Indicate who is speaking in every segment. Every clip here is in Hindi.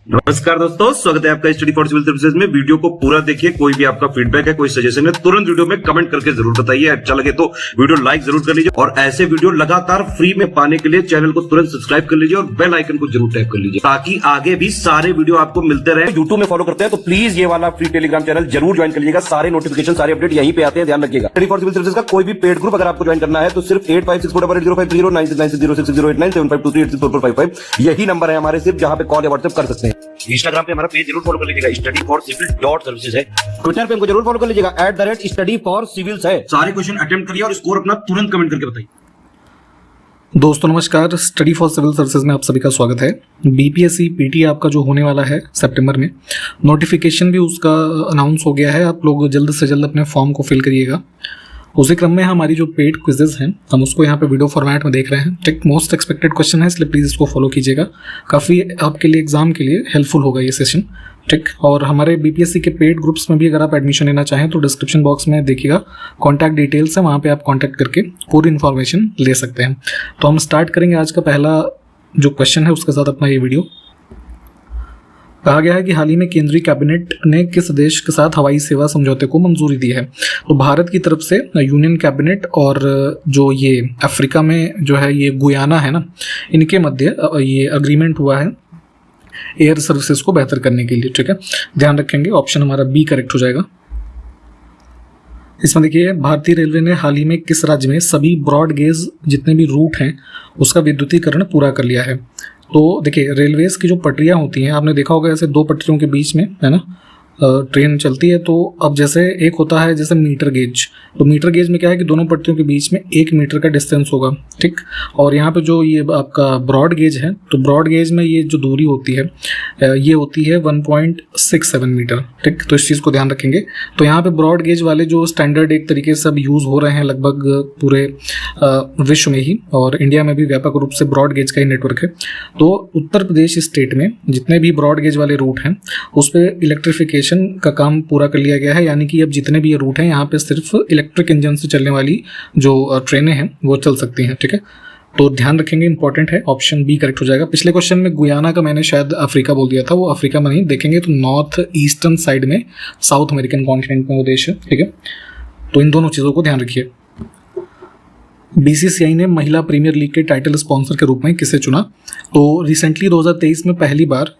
Speaker 1: नमस्कार दोस्तों, स्वागत है आपका स्टडी फॉर सिविल सर्विसेज में। वीडियो को पूरा देखिए। कोई भी आपका फीडबैक है, कोई सजेशन है, तुरंत वीडियो में कमेंट करके जरूर बताइए। अच्छा लगे तो वीडियो लाइक जरूर कर लीजिए और ऐसे वीडियो लगातार फ्री में पाने के लिए चैनल को तुरंत सब्सक्राइब कर लीजिए और बेल आइकन को जरूर टैप कर लीजिए ताकि आगे भी सारे वीडियो आपको मिलते रहे। यूट्यूब में फॉलो करते हैं तो प्लीज ये वाला फ्री टेलीग्राम चैनल जरूर ज्वाइन कर लीजिएगा। सारे नोटिफिकेशन, सारे अपडेट यहीं पे आते हैं, ध्यान रखिएगा। स्टडी फॉर सिविल सर्विसेज का कोई भी पेड ग्रुप अगर आपको ज्वाइन करना है तो सिर्फ 856480560660897523864455 यही नंबर है हमारे, सिर्फ जहां पे कॉल या व्हाट्सएप कर सकते हैं। इंस्टाग्राम पे हमारा पेज जरूर फॉलो कर लीजिएगा, studyforcivil.services है। ट्विटर पे हमको जरूर फॉलो कर लीजिएगा, @studyforcivils है। सारे क्वेश्चन अटेम्प्ट करिए और स्कोर अपना तुरंत कमेंट करके बताइए।
Speaker 2: दोस्तों नमस्कार, स्टडी फॉर सिविल सर्विसेज में आप सभी का स्वागत है। बीपीएससी पीटी आपका जो होने वाला है सितंबर में, नोटिफिकेशन भी उसका अनाउंस हो गया है। आप लोग जल्द से जल्द अपने फॉर्म को फिल करिएगा। उसी क्रम में हमारी जो पेड क्विजेज हैं हम उसको यहाँ पे वीडियो फॉर्मेट में देख रहे हैं। ठीक, मोस्ट एक्सपेक्टेड क्वेश्चन है, इसलिए प्लीज़ इसको फॉलो कीजिएगा। काफ़ी आपके लिए एग्जाम के लिए हेल्पफुल होगा ये सेशन। ठीक, और हमारे बीपीएससी के पेड ग्रुप्स में भी अगर आप एडमिशन लेना चाहें तो डिस्क्रिप्शन बॉक्स में देखिएगा, कॉन्टैक्ट डिटेल्स है, वहाँ पे आप कॉन्टैक्ट करके पूरी इन्फॉर्मेशन ले सकते हैं। तो हम स्टार्ट करेंगे आज का पहला जो क्वेश्चन है उसके साथ अपना ये वीडियो। कहा गया है कि हाल ही में केंद्रीय कैबिनेट ने किस देश के साथ हवाई सेवा समझौते को मंजूरी दी है। तो भारत की तरफ से यूनियन कैबिनेट और जो ये अफ्रीका में जो है ये गुयाना है ना, इनके मध्य ये अग्रीमेंट हुआ है एयर सर्विसेज को बेहतर करने के लिए। ठीक है, ध्यान रखेंगे, ऑप्शन हमारा बी करेक्ट हो जाएगा। इसमें देखिए, भारतीय रेलवे ने हाल ही में किस राज्य में सभी ब्रॉड गेज जितने भी रूट हैं उसका विद्युतीकरण पूरा कर लिया है। तो देखिए, रेलवेज की जो पटरियां होती हैं, आपने देखा होगा ऐसे दो पटरियों के बीच में है ना ट्रेन चलती है। तो अब जैसे एक होता है जैसे मीटर गेज, तो मीटर गेज में क्या है कि दोनों पटरियों के बीच में 1 मीटर का डिस्टेंस होगा। ठीक, और यहाँ पे जो ये आपका ब्रॉड गेज है, तो ब्रॉड गेज में ये जो दूरी होती है ये होती है 1.67 मीटर। ठीक, तो इस चीज़ को ध्यान रखेंगे। तो यहाँ पे ब्रॉड गेज वाले जो स्टैंडर्ड एक तरीके से अब यूज़ हो रहे हैं लगभग पूरे विश्व में ही, और इंडिया में भी व्यापक रूप से ब्रॉड गेज का ही नेटवर्क है। तो उत्तर प्रदेश स्टेट में जितने भी ब्रॉड गेज वाले रूट हैं उस पर इलेक्ट्रिफिकेशन का काम पूरा कर लिया गया है, यानी कि अब जितने भी ये रूट हैं यहाँ पे सिर्फ इलेक्ट्रिक इंजन से चलने वाली जो ट्रेनें हैं वो चल सकती हैं। ठीक है, तो ध्यान रखेंगे, इंपॉर्टेंट है, ऑप्शन बी करेक्ट हो जाएगा। पिछले क्वेश्चन में गुयाना का मैंने शायद अफ्रीका बोल दिया था, वो अफ्रीका में नहीं, देखेंगे तो नॉर्थ ईस्टर्न साइड में साउथ अमेरिकन कॉन्टिनेंट में वो देश है। ठीक है, तो इन दोनों चीज़ों को ध्यान रखिए। बीसीसीआई ने महिला प्रीमियर लीग के टाइटल स्पॉन्सर के रूप में किसे चुना। तो रिसेंटली 2023 में पहली बार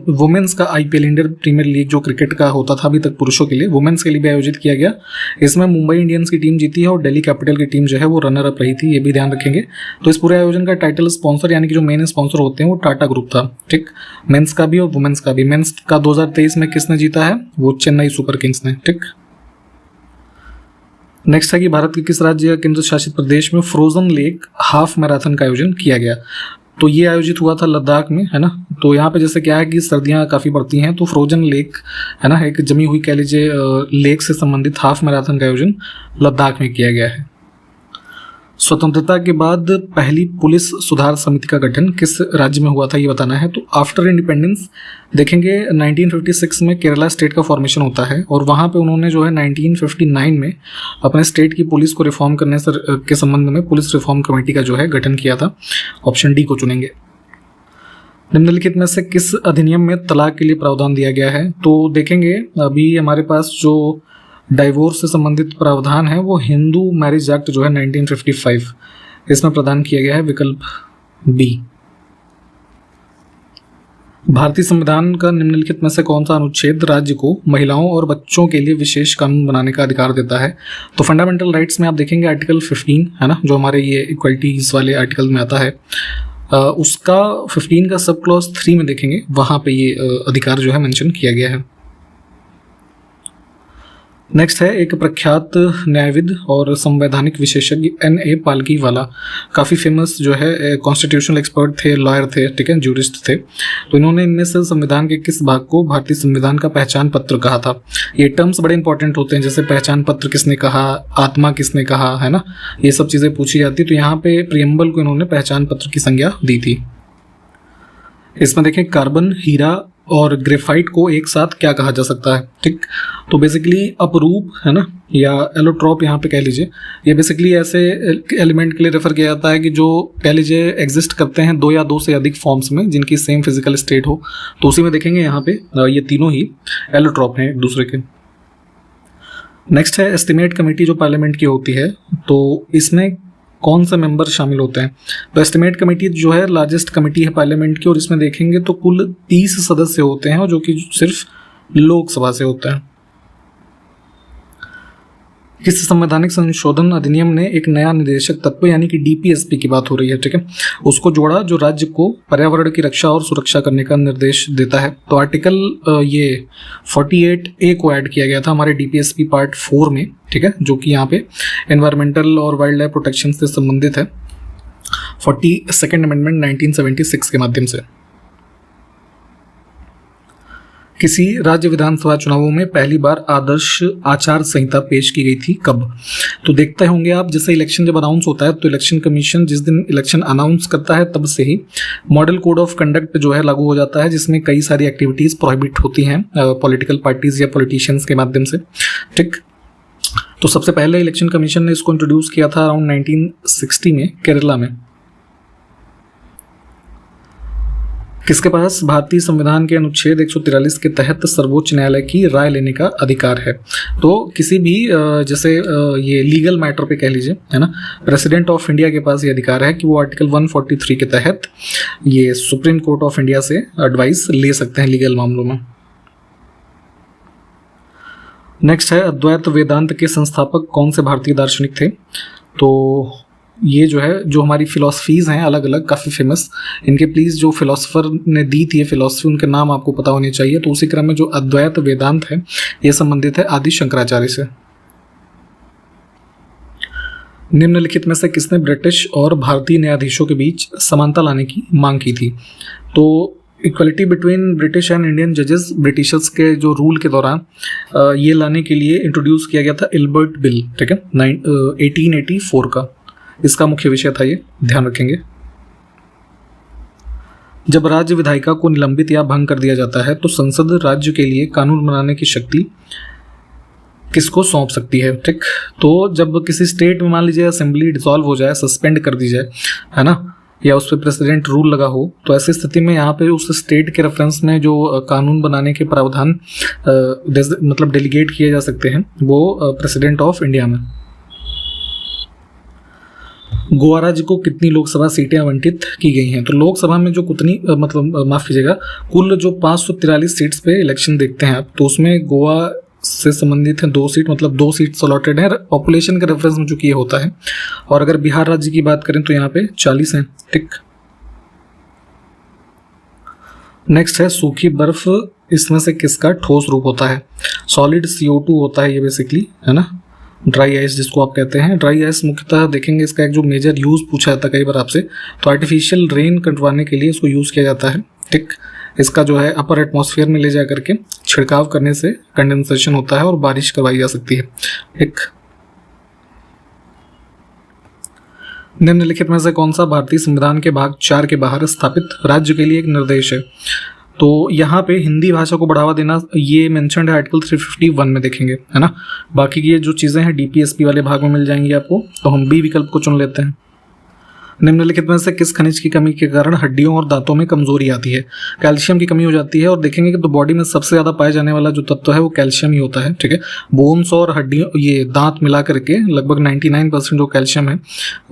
Speaker 2: वुमेन्स का आईपीएल इंडियन प्रीमियर लीग जो क्रिकेट का होता था अभी तक पुरुषों के लिए, वुमेन्स के लिए भी आयोजित किया गया। इसमें मुंबई इंडियंस की टीम जीती है और दिल्ली कैपिटल की टीम जो है वो रनर अप रही थी, ये भी ध्यान रखेंगे। तो इस पूरे आयोजन का टाइटल स्पॉन्सर यानी कि जो मेन स्पॉन्सर होते हैं वो टाटा ग्रुप था। ठीक, मेन्स का भी और वुमेन्स का भी। मेन्स का 2023 में किसने जीता है, वो चेन्नई सुपर किंग्स ने। ठीक, नेक्स्ट है कि भारत के किस राज्य या केंद्र शासित प्रदेश में फ्रोजन लेक हाफ मैराथन का आयोजन किया गया। तो ये आयोजित हुआ था लद्दाख में, है ना। तो यहाँ पे जैसे क्या है कि सर्दियाँ काफ़ी पड़ती हैं, तो फ्रोजन लेक है ना, एक जमी हुई कह लीजिए लेक से संबंधित हाफ मैराथन का आयोजन लद्दाख में किया गया है। स्वतंत्रता के बाद पहली पुलिस सुधार समिति का गठन किस राज्य में हुआ था ये बताना है। तो आफ्टर इंडिपेंडेंस देखेंगे 1956 में केरला स्टेट का फॉर्मेशन होता है और वहाँ पे उन्होंने जो है 1959 में अपने स्टेट की पुलिस को रिफॉर्म करने के संबंध में पुलिस रिफॉर्म कमेटी का जो है गठन किया था। ऑप्शन डी को चुनेंगे। निम्नलिखित में से किस अधिनियम में तलाक के लिए प्रावधान दिया गया है। तो देखेंगे अभी हमारे पास जो डाइवोर्स से संबंधित प्रावधान है वो हिंदू मैरिज एक्ट जो है 1955 इसमें प्रदान किया गया है, विकल्प बी। भारतीय संविधान का निम्नलिखित में से कौन सा अनुच्छेद राज्य को महिलाओं और बच्चों के लिए विशेष कानून बनाने का अधिकार देता है। तो फंडामेंटल राइट्स में आप देखेंगे आर्टिकल 15 है ना, जो हमारे ये इक्वलिटीज वाले आर्टिकल में आता है, उसका 15 का सब क्लॉज 3 में देखेंगे, वहाँ पे ये अधिकार जो है मेंशन किया गया है। नेक्स्ट है, एक प्रख्यात न्यायविद और संवैधानिक विशेषज्ञ N.A. पालकीवाला, काफ़ी फेमस जो है कॉन्स्टिट्यूशनल एक्सपर्ट थे, लॉयर थे, ठीक है, जूरिस्ट थे। तो इन्होंने इनमें से संविधान के किस भाग को भारतीय संविधान का पहचान पत्र कहा था। ये टर्म्स बड़े इंपॉर्टेंट होते हैं, जैसे पहचान पत्र किसने कहा, आत्मा किसने कहा, है ना, ये सब चीज़ें पूछी जाती। तो यहाँ पे प्रियम्बल को इन्होंने पहचान पत्र की संज्ञा दी थी। इसमें देखें, कार्बन, हीरा, और ग्रेफाइट को एक साथ क्या कहा जा सकता है? ठीक, तो बेसिकली अपरूप है ना, या एलोट्रॉप यहाँ पे कह लीजिए, ये बेसिकली ऐसे एलिमेंट के लिए रेफर किया जाता है कि जो कह लीजिए एग्जिस्ट करते हैं दो या दो से अधिक फॉर्म्स में जिनकी सेम फिजिकल स्टेट हो। तो उसी में देखेंगे यहाँ पे ये तीनों ही एलोट्रॉप हैं एक दूसरे के। नेक्स्ट है एस्टिमेट कमेटी जो पार्लियामेंट की होती है, तो इसमें कौन से मेंबर शामिल होते हैं? तो एस्टिमेट कमेटी जो है लार्जेस्ट कमेटी है पार्लियामेंट की, और इसमें देखेंगे तो कुल 30 सदस्य होते हैं, और जो कि सिर्फ लोकसभा से होता है। किस संवैधानिक संशोधन अधिनियम ने एक नया निदेशक तत्व यानी कि डीपीएसपी की बात हो रही है, ठीक है, उसको जोड़ा जो राज्य को पर्यावरण की रक्षा और सुरक्षा करने का निर्देश देता है? तो आर्टिकल ये 48A को ऐड किया गया था हमारे डीपीएसपी पार्ट 4 में, ठीक है, जो कि यहाँ पे एनवायरमेंटल और वाइल्ड लाइफ प्रोटेक्शन से संबंधित है, 42nd अमेंडमेंट 1976 के माध्यम से। किसी राज्य विधानसभा चुनावों में पहली बार आदर्श आचार संहिता पेश की गई थी, कब? तो देखते होंगे आप, जैसे इलेक्शन जब अनाउंस होता है तो इलेक्शन कमीशन जिस दिन इलेक्शन अनाउंस करता है तब से ही मॉडल कोड ऑफ कंडक्ट जो है लागू हो जाता है, जिसमें कई सारी एक्टिविटीज़ प्रोहिबिट होती हैं पॉलिटिकल पार्टीज या पॉलिटिशियंस के माध्यम से, ठीक। तो सबसे पहले इलेक्शन कमीशन ने इसको इंट्रोड्यूस किया था अराउंड 1960 में केरला में। किसके पास भारतीय संविधान के अनुच्छेद 143 के तहत सर्वोच्च न्यायालय की राय लेने का अधिकार है? तो किसी भी जैसे ये लीगल मैटर पे कह लीजिए, है ना, प्रेसिडेंट ऑफ इंडिया के पास ये अधिकार है कि वो आर्टिकल 143 के तहत ये सुप्रीम कोर्ट ऑफ इंडिया से एडवाइस ले सकते हैं लीगल मामलों में। नेक्स्ट है अद्वैत वेदांत के संस्थापक कौन से भारतीय दार्शनिक थे? तो ये जो है जो हमारी फिलॉसफीज़ हैं अलग अलग काफ़ी फेमस, इनके प्लीज़ जो फिलोसोफर ने दी थी ये फिलॉसफी उनके नाम आपको पता होने चाहिए। तो उसी क्रम में जो अद्वैत वेदांत है ये संबंधित है आदि शंकराचार्य से। निम्नलिखित में से किसने ब्रिटिश और भारतीय न्यायाधीशों के बीच समानता लाने की मांग की थी? तो equality between British and Indian जजेस ब्रिटिशर्स के जो रूल के दौरान ये लाने के लिए इंट्रोड्यूस किया गया था इल्बर्ट बिल, ठीक है, 1884 का इसका मुख्य विषय था, ये ध्यान रखेंगे। जब राज्य विधायिका को निलंबित या भंग कर दिया जाता है तो संसद राज्य के लिए कानून बनाने की शक्ति किसको सौंप सकती है? ठीक, तो जब किसी स्टेट में मान लीजिए असेंबली डिसॉल्व हो जाए, सस्पेंड कर दी जाए, है ना, या उस पर प्रेसिडेंट रूल लगा हो, तो ऐसी स्थिति में यहाँ पे उस स्टेट के रेफरेंस में जो कानून बनाने के प्रावधान मतलब डेलीगेट किए जा सकते हैं वो प्रेसिडेंट ऑफ इंडिया में। गोवा राज्य को कितनी लोकसभा सीटें आवंटित की गई हैं? तो लोकसभा में जो कितनी मतलब माफ़ कीजिएगा, कुल जो 543 सीट्स पे इलेक्शन देखते हैं आप, तो उसमें गोवा से संबंधित है 2 सीट, मतलब 2 सीट्स अलॉटेड है पॉपुलेशन के रेफरेंस में जो कि ये होता है। और अगर बिहार राज्य की बात करें तो यहाँ पे 40 हैं, ठीक। नेक्स्ट है सूखी बर्फ, इसमें से किसका ठोस रूप होता है? सॉलिड CO2 होता है ये बेसिकली, है ना, ड्राई आइस जिसको आप कहते हैं। ड्राई आइस मुख्यतः देखेंगे इसका एक जो मेजर यूज़ पूछा जाता है कई बार आपसे, तो आर्टिफिशियल रेन कटवाने के लिए इसको यूज़ किया जाता है, ठीक। इसका जो है अपर एटमॉस्फेयर में ले जा करके छिड़काव करने से कंडेंसेशन होता है और बारिश करवाई जा सकती है, ठीक। निम्नलिखित में से कौन सा भारतीय संविधान के भाग 4 के बाहर स्थापित राज्य के लिए एक निर्देश है? तो यहाँ पे हिंदी भाषा को बढ़ावा देना ये मेंशन्ड है आर्टिकल 351 में, देखेंगे, है ना। बाकी ये जो चीज़ें हैं डीपीएसपी वाले भाग में मिल जाएंगी आपको, तो हम बी विकल्प को चुन लेते हैं। निम्नलिखित में से किस खनिज की कमी के कारण हड्डियों और दांतों में कमजोरी आती है? कैल्शियम की कमी हो जाती है, और देखेंगे कि तो बॉडी में सबसे ज़्यादा पाया जाने वाला जो तत्व है वो कैल्शियम ही होता है, ठीक है। बोन्स और हड्डियों ये दांत मिला करके लगभग 99% जो कैल्शियम है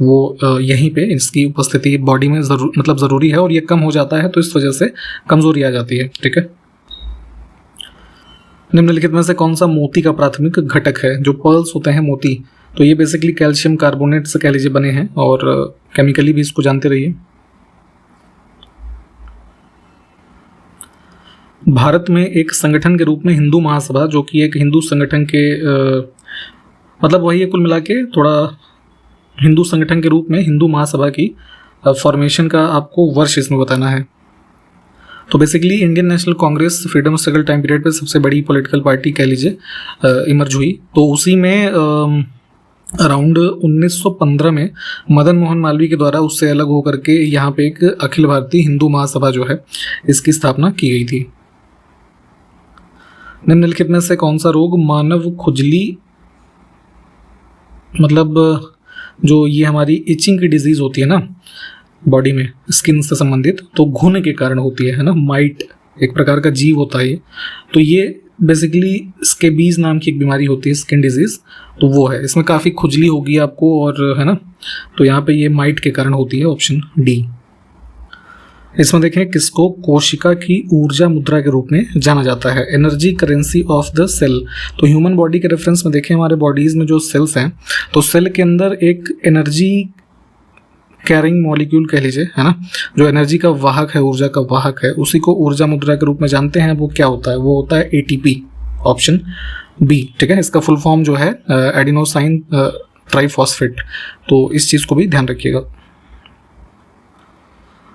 Speaker 2: वो यहीं पे इसकी उपस्थिति बॉडी में ज़रूरी है, और ये कम हो जाता है तो इस वजह से कमजोरी आ जाती है, ठीक है। निम्नलिखित में से कौन सा मोती का प्राथमिक घटक है? जो पर्ल्स होते हैं मोती, तो ये बेसिकली कैल्शियम कार्बोनेट से कह लीजिए बने हैं, और केमिकली भी इसको जानते रहिए। भारत में एक संगठन के रूप में हिंदू महासभा, जो कि एक हिंदू संगठन के मतलब वही है कुल मिला के, थोड़ा हिंदू संगठन के रूप में हिंदू महासभा की फॉर्मेशन का आपको वर्ष इसमें बताना है। तो basically Indian national Congress freedom struggle time period पे सबसे बड़ी पॉलिटिकल पार्टी कह लीजिए इमर्ज हुई, तो उसी में अराउंड 1915 में मदन मोहन मालवीय के द्वारा उससे अलग होकर के यहाँ पे एक अखिल भारतीय हिंदू महासभा जो है इसकी स्थापना की गई थी। निम्नलिखित में से कौन सा रोग मानव खुजली, मतलब जो ये हमारी इचिंग की डिजीज होती है ना बॉडी में स्किन से संबंधित, तो घुन के कारण होती है ना। माइट एक प्रकार का जीव होता है ये, तो ये बेसिकली स्केबीज नाम की एक बीमारी होती है, स्किन डिजीज, तो वो है। इसमें काफ़ी खुजली होगी आपको और है ना, तो यहाँ पे ये माइट के कारण होती है, ऑप्शन डी। इसमें देखें किसको कोशिका की ऊर्जा मुद्रा के रूप में जाना जाता है, energy currency of the cell. तो ह्यूमन बॉडी के रेफरेंस में देखें हमारे बॉडीज में जो सेल्स हैं, तो सेल के अंदर एक एनर्जी कैरिंग मॉलिक्यूल कह लीजिए, है ना, जो एनर्जी का वाहक है, ऊर्जा का वाहक है, उसी को ऊर्जा मुद्रा के रूप में जानते हैं। वो क्या होता है? वो होता है एटीपी, ऑप्शन बी। ठीक है, इसका फुल फॉर्म जो है एडिनोसाइन ट्राइफॉस्फेट, तो इस चीज़ को भी ध्यान रखिएगा।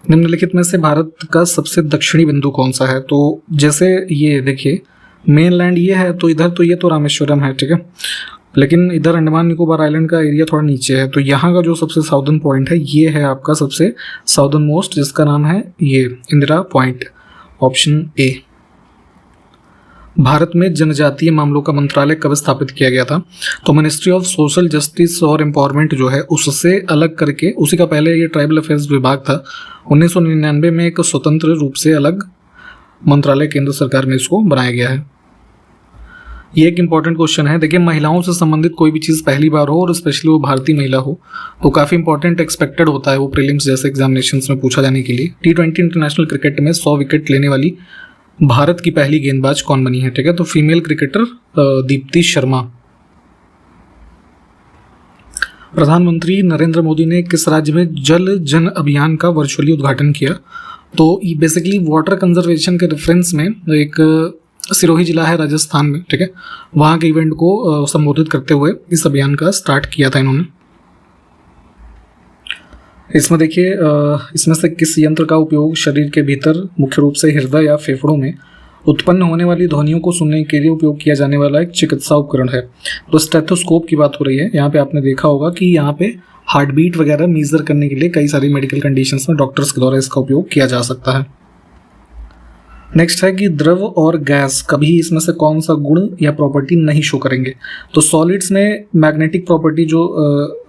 Speaker 2: निम्नलिखित में से भारत का सबसे दक्षिणी बिंदु कौन सा है? तो जैसे ये देखिए मेन लैंड ये है, तो इधर तो ये तो रामेश्वरम है, ठीक है, लेकिन इधर अंडमान निकोबार आइलैंड का एरिया थोड़ा नीचे है, तो यहाँ का जो सबसे साउदर्न पॉइंट है ये है आपका सबसे साउदर्न मोस्ट, जिसका नाम है ये Indira point, option A. Bharat में जनजातीय मामलों का मंत्रालय कब स्थापित किया गया था? तो मिनिस्ट्री ऑफ सोशल जस्टिस और एम्पावरमेंट जो है उससे अलग करके, उसी का पहले ये ट्राइबल अफेयर्स विभाग था, 1999 में एक स्वतंत्र रूप से अलग मंत्रालय केंद्र सरकार में इसको बनाया गया है। ये एक इंपॉर्टेंट क्वेश्चन है। देखिए महिलाओं से संबंधित कोई भी चीज़ पहली बार हो और स्पेशली वो भारतीय महिला हो तो काफ़ी इंपॉर्टेंट एक्सपेक्टेड होता है वो प्रीलिम्स जैसे एग्जामिनेशंस में पूछा जाने के लिए। T20 इंटरनेशनल क्रिकेट में 100 विकेट लेने वाली भारत की पहली गेंदबाज कौन बनी है? ठीक है, तो फीमेल क्रिकेटर दीप्ति शर्मा। प्रधानमंत्री नरेंद्र मोदी ने किस राज्य में जल जन अभियान का वर्चुअली उद्घाटन किया? तो बेसिकली वाटर कंजर्वेशन के रेफरेंस में एक सिरोही जिला है राजस्थान में, ठीक है, वहाँ के इवेंट को संबोधित करते हुए इस अभियान का स्टार्ट किया था इन्होंने। इसमें देखिए इसमें से किस यंत्र का उपयोग शरीर के भीतर मुख्य रूप से हृदय या फेफड़ों में उत्पन्न होने वाली ध्वनियों को सुनने के लिए उपयोग किया जाने वाला एक चिकित्सा उपकरण है? तो स्टेथोस्कोप की बात हो रही है। यहाँ पे आपने देखा होगा कि यहाँ पे हार्ट बीट वगैरह मेजर करने के लिए कई सारी मेडिकल कंडीशंस में डॉक्टर्स के द्वारा इसका उपयोग किया जा सकता है। नेक्स्ट है कि द्रव और गैस कभी इसमें से कौन सा गुण या प्रॉपर्टी नहीं शो करेंगे? तो सॉलिड्स में मैग्नेटिक प्रॉपर्टी जो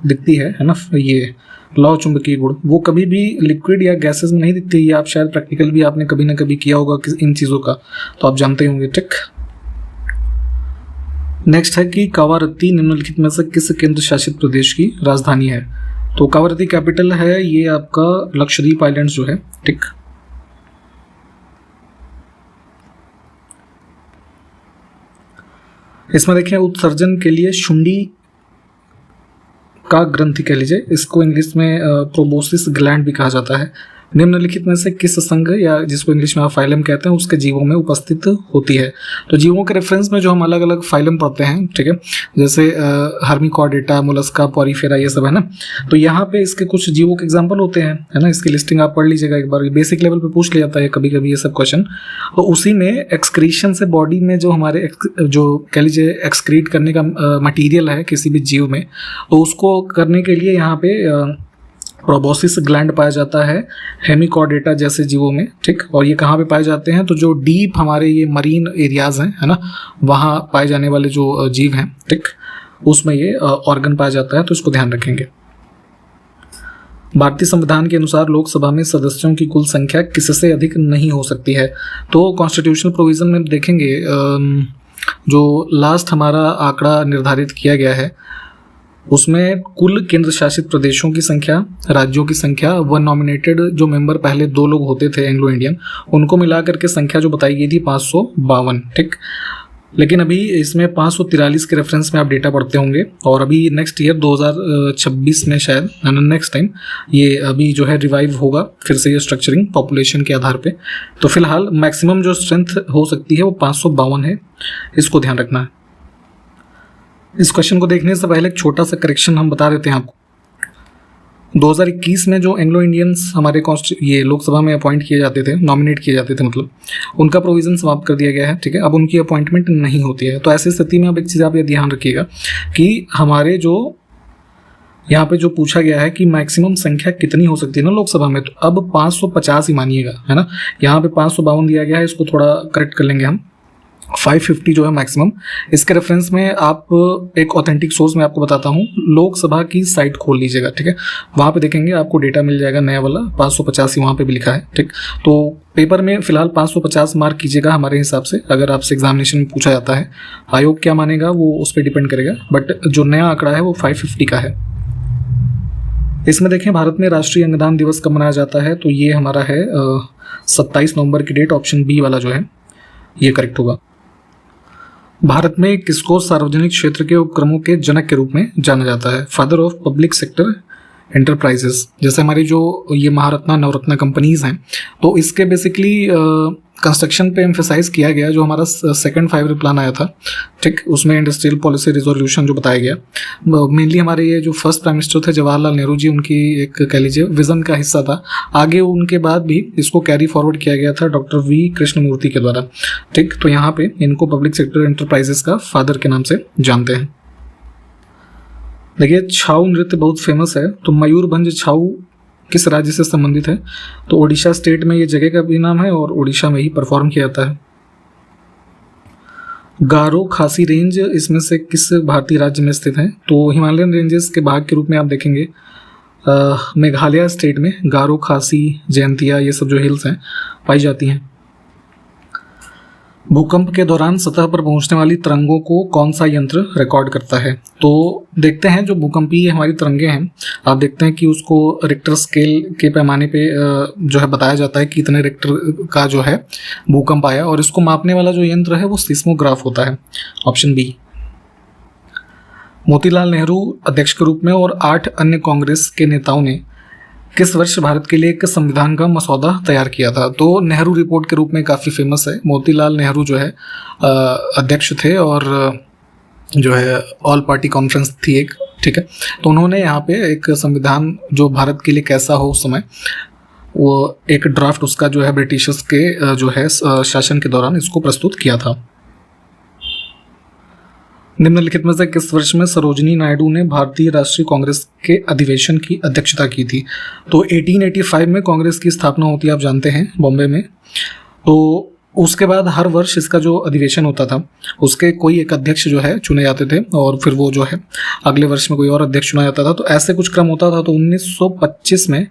Speaker 2: दिखती है ना, ये लौ चुंबकीय गुण, वो कभी भी लिक्विड या गैसेस में नहीं दिखती। ये आप शायद प्रैक्टिकल भी आपने कभी ना कभी किया होगा इन चीज़ों का, तो आप जानते होंगे, ठीक। नेक्स्ट है कि कावारत्ती निम्नलिखित में से किस केंद्र शासित प्रदेश की राजधानी है? तो कावारत्ती कैपिटल है ये आपका लक्षद्वीप आइलैंड्स जो है, ठीक। इसमें देखिए उत्सर्जन के लिए शुंडी का ग्रंथि कह लीजिए, इसको इंग्लिश में प्रोबोसिस ग्लैंड भी कहा जाता है। निम्नलिखित में से किस संघ या जिसको इंग्लिश में आप फाइलम कहते हैं उसके जीवों में उपस्थित होती है? तो जीवों के रेफरेंस में जो हम अलग अलग फाइलम पढ़ते हैं, ठीक है, जैसे हर्मिकॉर्डेटा, मोलस्का, पॉरीफेरा, ये सब है ना, तो यहाँ पे इसके कुछ जीवों के एग्जाम्पल होते हैं, है ना, इसकी लिस्टिंग आप पढ़ लीजिएगा एक बार, बेसिक लेवल पे पूछ लिया जाता है कभी कभी ये सब क्वेश्चन। तो उसी में एक्सक्रीशन से बॉडी में जो हमारे जो कह लीजिए एक्सक्रीट करने का मटीरियल है किसी भी जीव में, तो उसको करने के लिए यहाँ पे प्रोबोसिस ग्लैंड पाया जाता है हेमिकॉर्डेटा जैसे जीवों में, ठीक। और ये कहाँ पे पाए जाते हैं? तो जो डीप हमारे ये मरीन एरियाज हैं, है ना, वहाँ पाए जाने वाले जो जीव हैं, ठीक, उसमें ये ऑर्गन पाया जाता है, तो इसको ध्यान रखेंगे। भारतीय संविधान के अनुसार लोकसभा में सदस्यों की कुल संख्या किससे अधिक नहीं हो सकती है? तो कॉन्स्टिट्यूशनल प्रोविजन में देखेंगे जो लास्ट हमारा आंकड़ा निर्धारित किया गया है उसमें कुल केंद्र शासित प्रदेशों की संख्या, राज्यों की संख्या, व नॉमिनेटेड जो मेंबर पहले 2 लोग होते थे एंग्लो इंडियन, उनको मिलाकर के संख्या जो बताई गई थी 552, ठीक। लेकिन अभी इसमें 543 के रेफरेंस में आप डेटा पढ़ते होंगे, और अभी नेक्स्ट ईयर 2026 में शायद नेक्स्ट टाइम ये अभी जो है रिवाइव होगा फिर से ये स्ट्रक्चरिंग पॉपुलेशन के आधार पे। तो फिलहाल मैक्सिमम जो स्ट्रेंथ हो सकती है वो 552 है, इसको ध्यान रखना है। इस क्वेश्चन को देखने से पहले एक छोटा सा करेक्शन हम बता देते हैं आपको। 2021 में जो एंग्लो इंडियंस हमारे ये लोकसभा में अपॉइंट किए जाते थे, नॉमिनेट किए जाते थे, मतलब उनका प्रोविज़न समाप्त कर दिया गया है, ठीक है। अब उनकी अपॉइंटमेंट नहीं होती है। तो ऐसी स्थिति में अब एक चीज़ आप ये ध्यान रखिएगा कि हमारे जो यहाँ पे जो पूछा गया है कि मैक्सिमम संख्या कितनी हो सकती है ना लोकसभा में, तो अब 550 ही मानिएगा, है ना। यहाँ पे 552 दिया गया है, इसको थोड़ा करेक्ट कर लेंगे हम, 550 जो है मैक्सिमम। इसके रेफरेंस में आप एक ऑथेंटिक सोर्स में आपको बताता हूँ, लोकसभा की साइट खोल लीजिएगा, ठीक है। वहाँ पे देखेंगे आपको डेटा मिल जाएगा नया वाला 550 ही वहाँ पे भी लिखा है, ठीक। तो पेपर में फिलहाल 550 मार्क कीजिएगा हमारे हिसाब से, अगर आपसे एग्जामिनेशन में पूछा जाता है। आयोग क्या मानेगा वो उस पर डिपेंड करेगा, बट जो नया आंकड़ा है वो 550 का है। इसमें देखें भारत में राष्ट्रीय अंगदान दिवस कब मनाया जाता है, तो ये हमारा है 27 नवंबर की डेट, ऑप्शन बी वाला जो है ये करेक्ट होगा। भारत में किसको सार्वजनिक क्षेत्र के उपक्रमों के जनक के रूप में जाना जाता है, father of public sector enterprises. जैसे हमारी जो ये महारत्ना नवरत्ना कंपनीज हैं, तो इसके बेसिकली कंस्ट्रक्शन पे एम्फेसाइज किया गया। जो हमारा सेकंड 5 प्लान आया था, ठीक, उसमें इंडस्ट्रियल पॉलिसी रिजोल्यूशन जो बताया गया, मेनली हमारे ये जो फर्स्ट प्राइम मिनिस्टर थे जवाहरलाल नेहरू जी, उनकी एक कह लीजिए विजन का हिस्सा था। आगे उनके बाद भी इसको कैरी फॉरवर्ड किया गया था डॉक्टर वी कृष्णमूर्ति के द्वारा, ठीक। तो यहाँ पे इनको पब्लिक सेक्टर एंटरप्राइजेस का फादर के नाम से जानते हैं। देखिए छाऊ नृत्य बहुत फेमस है, तो मयूरभंज छाऊ किस राज्य से संबंधित है, तो ओडिशा स्टेट में ये जगह का भी नाम है और ओडिशा में ही परफॉर्म किया जाता है। गारो खासी रेंज इसमें से किस भारतीय राज्य में स्थित है, तो हिमालयन रेंजेस के भाग के रूप में आप देखेंगे मेघालय स्टेट में गारो खासी जयंतिया ये सब जो हिल्स हैं पाई जाती हैं। भूकंप के दौरान सतह पर पहुंचने वाली तरंगों को कौन सा यंत्र रिकॉर्ड करता है, तो देखते हैं जो भूकंपीय हमारी तरंगे हैं, आप देखते हैं कि उसको रिक्टर स्केल के पैमाने पे जो है बताया जाता है कि इतने रिक्टर का जो है भूकंप आया, और इसको मापने वाला जो यंत्र है वो सिस्मोग्राफ होता है, ऑप्शन बी। मोतीलाल नेहरू अध्यक्ष के रूप में और 8 अन्य कांग्रेस के नेताओं ने किस वर्ष भारत के लिए एक संविधान का मसौदा तैयार किया था, तो नेहरू रिपोर्ट के रूप में काफ़ी फेमस है। मोतीलाल नेहरू जो है अध्यक्ष थे और जो है ऑल पार्टी कॉन्फ्रेंस थी एक, ठीक है। तो उन्होंने यहाँ पे एक संविधान जो भारत के लिए कैसा हो उस समय, वो एक ड्राफ्ट उसका जो है ब्रिटिशर्स के जो है शासन के दौरान इसको प्रस्तुत किया था। निम्नलिखित में से किस वर्ष में सरोजिनी नायडू ने भारतीय राष्ट्रीय कांग्रेस के अधिवेशन की अध्यक्षता की थी, तो 1885 में कांग्रेस की स्थापना होती है, आप जानते हैं, बॉम्बे में। तो उसके बाद हर वर्ष इसका जो अधिवेशन होता था उसके कोई एक अध्यक्ष जो है चुने जाते थे, और फिर वो जो है अगले वर्ष में कोई और अध्यक्ष चुना जाता था, तो ऐसे कुछ क्रम होता था। तो 1925 में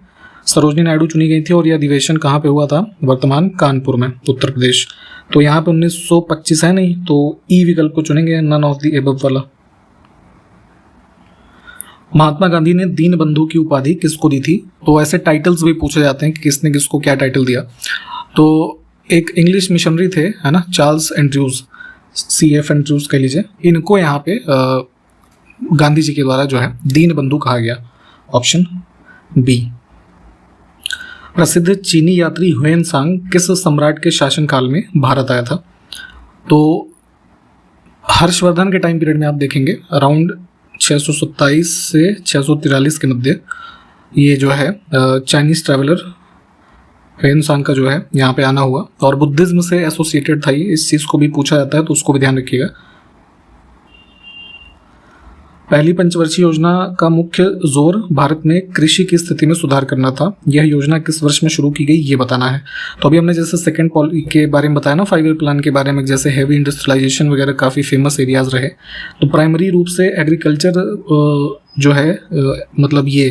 Speaker 2: सरोजिनी नायडू चुनी गई थी, और यह अधिवेशन कहाँ पे हुआ था, वर्तमान कानपुर में, उत्तर प्रदेश। तो यहाँ पे 1925 है नहीं, तो ई विकल्प को चुनेंगे, नन ऑफ द एबव वाला। महात्मा गांधी ने दीन बंधु की उपाधि किसको दी थी, तो ऐसे टाइटल्स भी पूछे जाते हैं कि किसने किसको क्या टाइटल दिया। तो एक इंग्लिश मिशनरी थे, है ना, चार्ल्स एंड्रयूज, CF एंड्रयूज कह लीजिए, इनको यहाँ पे गांधी जी के द्वारा जो है दीन बंधु कहा गया, ऑप्शन बी। प्रसिद्ध चीनी यात्री ह्वेन सांग किस सम्राट के शासनकाल में भारत आया था, तो हर्षवर्धन के टाइम पीरियड में आप देखेंगे अराउंड 627 से 643 के मध्य ये जो है चाइनीज ट्रैवलर ह्वेन सांग का जो है यहाँ पे आना हुआ, और बुद्धिज्म से एसोसिएटेड था ये, इस चीज़ को भी पूछा जाता है तो उसको भी ध्यान रखिएगा। पहली पंचवर्षीय योजना का मुख्य जोर भारत में कृषि की स्थिति में सुधार करना था। यह योजना किस वर्ष में शुरू की गई ये बताना है। तो अभी हमने जैसे सेकंड पॉलिसी के बारे में बताया ना, 5 ईयर प्लान के बारे में, जैसे हैवी इंडस्ट्रियलाइजेशन वगैरह काफ़ी फेमस एरियाज रहे, तो प्राइमरी रूप से एग्रीकल्चर जो है मतलब ये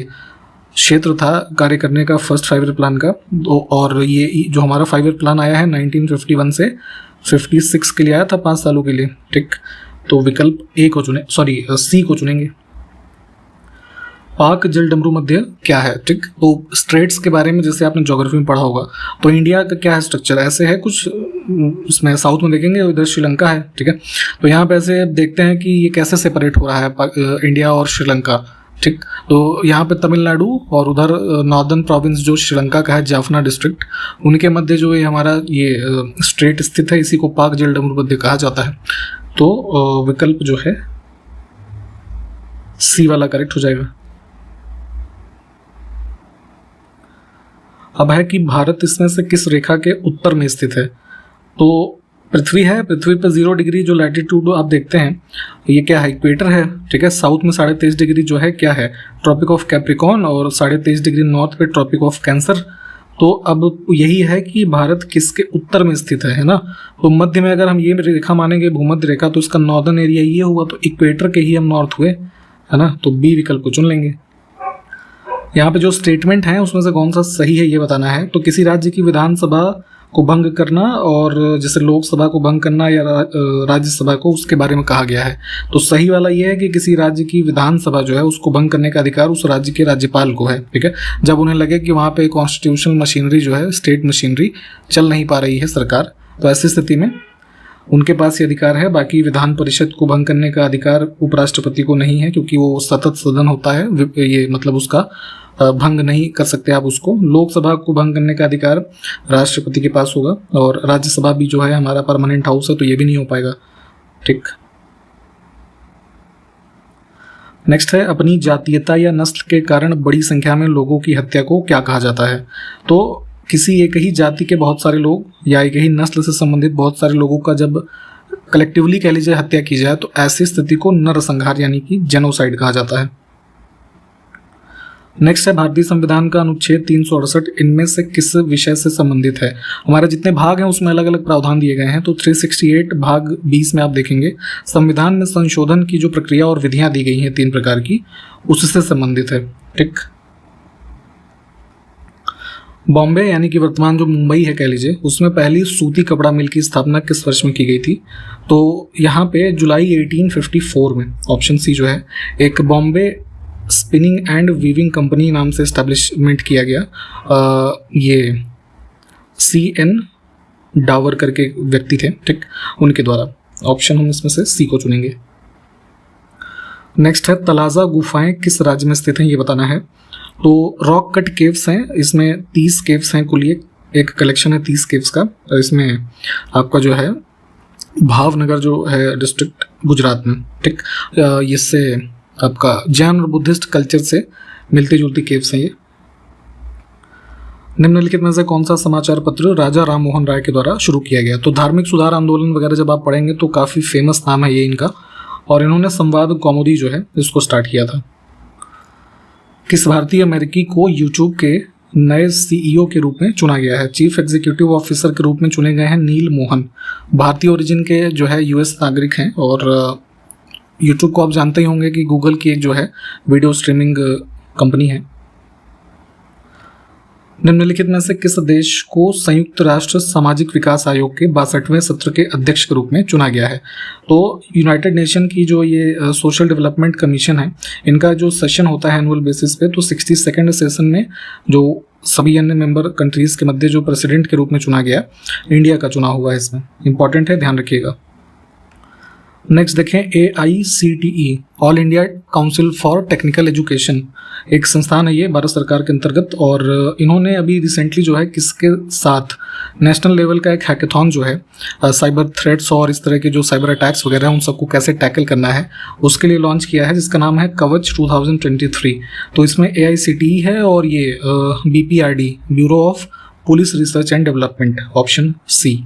Speaker 2: क्षेत्र था कार्य करने का फर्स्ट 5 ईयर प्लान का। और ये जो हमारा 5 ईयर प्लान आया है 1951 से 56 के लिए आया था, 5 सालों के लिए, ठीक। तो विकल्प ए को चुने, सॉरी सी को चुनेंगे। पाक जलडमरू मध्य क्या है, ठीक। तो स्ट्रेट्स के बारे में जैसे आपने ज्योग्राफी में पढ़ा होगा, तो इंडिया का क्या है स्ट्रक्चर, ऐसे है कुछ, इसमें साउथ में देखेंगे इधर श्रीलंका है, ठीक है। तो यहाँ पे ऐसे देखते हैं कि ये कैसे सेपरेट हो रहा है इंडिया और श्रीलंका, ठीक। तो यहाँ पे तमिलनाडु और उधर नॉर्दर्न प्रोविंस जो श्रीलंका का है, जाफना डिस्ट्रिक्ट, उनके मध्य जो ये हमारा ये स्ट्रेट स्थित है, इसी को पाक जलडमरू मध्य कहा जाता है। तो विकल्प जो है सी वाला करेक्ट हो जाएगा। अब है कि भारत इसमें से किस रेखा के उत्तर में स्थित है, तो पृथ्वी है, पृथ्वी पर 0 डिग्री जो लैटिट्यूड आप देखते हैं ये क्या है, इक्वेटर है, ठीक है। साउथ में 23.5 डिग्री जो है क्या है, ट्रॉपिक ऑफ कैप्रिकॉर्न, और 23.5 डिग्री नॉर्थ पे ट्रॉपिक ऑफ कैंसर, तो अब यही है कि भारत किसके उत्तर में स्थित है ना। तो मध्य में अगर हम ये रेखा मानेंगे भूमध्य रेखा, तो इसका नॉर्दर्न एरिया ये हुआ, तो इक्वेटर के ही हम नॉर्थ हुए, है ना। तो बी विकल्प को चुन लेंगे। यहाँ पे जो स्टेटमेंट है उसमें से कौन सा सही है ये बताना है। तो किसी राज्य की विधानसभा को भंग करना, और जैसे लोकसभा को भंग करना या राज्यसभा को, उसके बारे में कहा गया है। तो सही वाला ये है कि किसी राज्य की विधानसभा जो है उसको भंग करने का अधिकार उस राज्य के राज्यपाल को है, ठीक है। जब उन्हें लगे कि वहाँ पे कॉन्स्टिट्यूशनल मशीनरी जो है, स्टेट मशीनरी चल नहीं पा रही है सरकार, तो ऐसी स्थिति में उनके पास ये अधिकार है। बाकी विधान परिषद को भंग करने का अधिकार उपराष्ट्रपति को नहीं है, क्योंकि वो सतत सदन होता है, ये मतलब उसका भंग नहीं कर सकते आप उसको। लोकसभा को भंग करने का अधिकार राष्ट्रपति के पास होगा, और राज्यसभा भी जो है हमारा परमानेंट हाउस है, तो ये भी नहीं हो पाएगा, ठीक। नेक्स्ट है, अपनी जातीयता या नस्ल के कारण बड़ी संख्या में लोगों की हत्या को क्या कहा जाता है। तो किसी एक ही जाति के बहुत सारे लोग या एक ही नस्ल से संबंधित बहुत सारे लोगों का जब कलेक्टिवली कह लीजिए हत्या की जाए, तो ऐसी स्थिति को नरसंहार यानी कि जेनोसाइड कहा जाता है। नेक्स्ट है, भारतीय संविधान का अनुच्छेद 368 इनमें से किस विषय से संबंधित है। हमारे जितने भाग हैं उसमें अलग अलग प्रावधान दिए गए हैं। तो 368 भाग 20 में आप देखेंगे संविधान में संशोधन की जो प्रक्रिया और विधियां दी गई हैं 3 प्रकार की, उससे संबंधित है, ठीक। बॉम्बे यानी कि वर्तमान जो मुंबई है कह लीजिए, उसमें पहली सूती कपड़ा मिल की स्थापना किस वर्ष में की गई थी। तो यहाँ पे जुलाई 1854 में, ऑप्शन सी जो है, एक Bombay spinning and weaving company नाम से एस्टैब्लिशमेंट किया गया। ये C.N. डावर करके व्यक्ति थे, ठीक, उनके द्वारा। ऑप्शन हम इसमें से सी को चुनेंगे। नेक्स्ट है, तलाजा गुफाएं किस राज्य में स्थित हैं ये बताना है। तो रॉक कट केव्स हैं, इसमें 30 केव्स हैं कुल, एक कलेक्शन है 30 केव्स का। इसमें आपका जो है भावनगर जो है डिस्ट्रिक्ट गुजरात में, ठीक, इससे आपका जैन और बुद्धिस्ट कल्चर से मिलती जुलती केव्स हैं ये। निम्नलिखित में से कौन सा समाचार पत्र राजा राम मोहन राय के द्वारा शुरू किया गया। तो धार्मिक सुधार आंदोलन वगैरह जब आप पढ़ेंगे तो काफ़ी फेमस नाम है ये इनका, और इन्होंने संवाद कौमुदी जो है इसको स्टार्ट किया था। किस भारतीय अमेरिकी को यूट्यूब के नए CEO के रूप में चुना गया है। चीफ एग्जीक्यूटिव ऑफिसर के रूप में चुने गए हैं नील मोहन। भारतीय ओरिजिन के जो है US नागरिक हैं, और यूट्यूब को आप जानते ही होंगे कि गूगल की एक जो है वीडियो स्ट्रीमिंग कंपनी है। निम्नलिखित में से किस देश को संयुक्त राष्ट्र सामाजिक विकास आयोग के 62वें सत्र के अध्यक्ष के रूप में चुना गया है। तो यूनाइटेड नेशन की जो ये सोशल डेवलपमेंट कमीशन है, इनका जो सेशन होता है एनुअल बेसिस पे, तो 62nd सेशन में जो सभी अन्य मेंबर कंट्रीज के मध्य जो प्रेसिडेंट के रूप में चुना गया, इंडिया का चुनाव हुआ है इसमें। इंपॉर्टेंट है, ध्यान रखिएगा। नेक्स्ट देखें, AICTE all India council for technical education एक संस्थान है ये भारत सरकार के अंतर्गत, और इन्होंने अभी रिसेंटली जो है किसके साथ नेशनल लेवल का एक हैकेथॉन जो है साइबर थ्रेट्स और इस तरह के जो साइबर अटैक्स वगैरह हैं उन सबको कैसे टैकल करना है उसके लिए लॉन्च किया है, जिसका नाम है कवच 2023। तो इसमें AICTE है और ये BPRD bureau of police research and development, option C.